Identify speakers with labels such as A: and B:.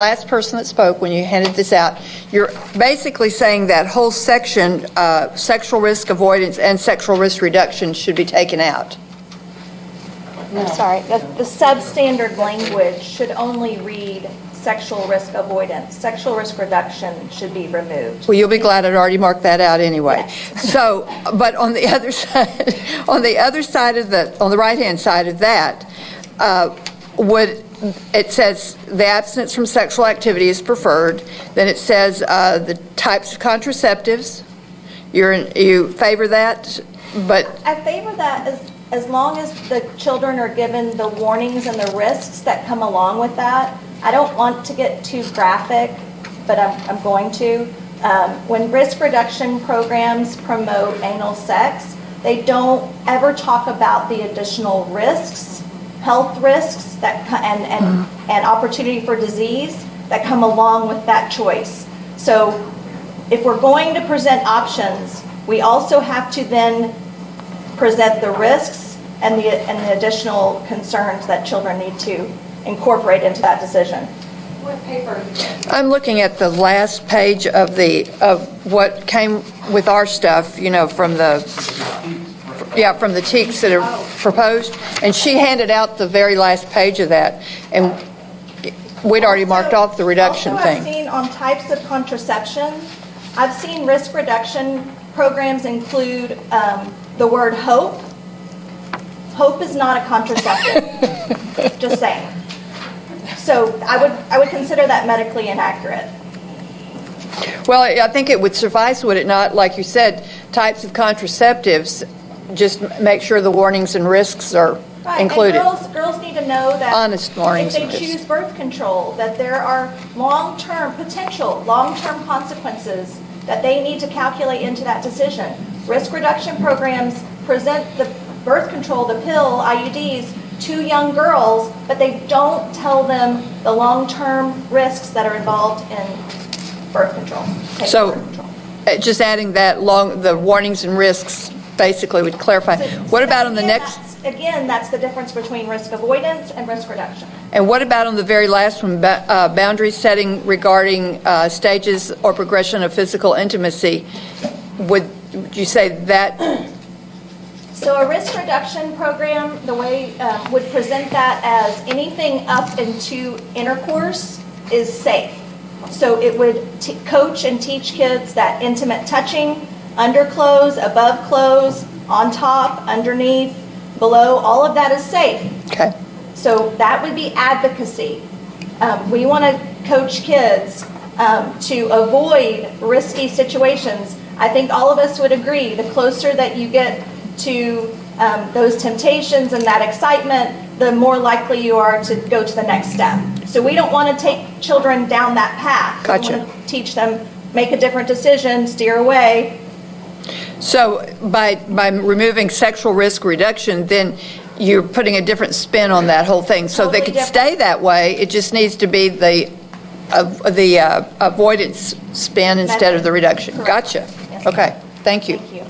A: last person that spoke when you handed this out, you're basically saying that whole section, sexual risk avoidance and sexual risk reduction, should be taken out.
B: I'm sorry, the substandard language should only read sexual risk avoidance. Sexual risk reduction should be removed.
A: Well, you'll be glad I'd already marked that out anyway.
B: Yes.
A: So, but on the other side, on the right-hand side of that, it says the abstinence from sexual activity is preferred. Then it says the types of contraceptives. You favor that, but
B: I favor that as long as the children are given the warnings and the risks that come along with that. I don't want to get too graphic, but I'm going to. When risk reduction programs promote anal sex, they don't ever talk about the additional risks, health risks that and opportunity for disease that come along with that choice. So if we're going to present options, we also have to then present the risks and the additional concerns that children need to incorporate into that decision.
C: What paper?
A: I'm looking at the last page of what came with our stuff, from the TEKs that are proposed, and she handed out the very last page of that, and we'd already marked off the reduction
B: also,
A: thing.
B: I've seen on types of contraception, I've seen risk reduction programs include the word hope. Hope is not a contraceptive, just saying. So I would consider that medically inaccurate.
A: Well, I think it would suffice, would it not? Like you said, types of contraceptives, just make sure the warnings and risks are included.
B: And girls need to know that
A: Honest warnings
B: if
A: and
B: they
A: risks.
B: choose birth control, that there are potential long-term consequences that they need to calculate into that decision. Risk reduction programs present the birth control, the pill, IUDs, to young girls, but they don't tell them the long-term risks that are involved in birth control.
A: So,
B: Birth control.
A: just adding that the warnings and risks basically would clarify. What about on the next?
B: Again, that's the difference between risk avoidance and risk reduction.
A: And what about on the very last one, boundary setting regarding stages or progression of physical intimacy? Would you say that?
B: So a risk reduction program, the way would present that as anything up into intercourse is safe. So it would coach and teach kids that intimate touching, under clothes, above clothes, on top, underneath, below, all of that is safe.
A: Okay.
B: So that would be advocacy. We want to coach kids to avoid risky situations. I think all of us would agree, the closer that you get to those temptations and that excitement, the more likely you are to go to the next step. So we don't want to take children down that path.
A: Gotcha.
B: We want to teach them, make a different decision, steer away.
A: So by removing sexual risk reduction, then you're putting a different spin on that whole thing. So they
B: Totally
A: could stay that way. It just needs to be the avoidance spin instead of the reduction.
B: Correct.
A: Gotcha.
B: Yes.
A: Okay. Thank you.
B: Thank you.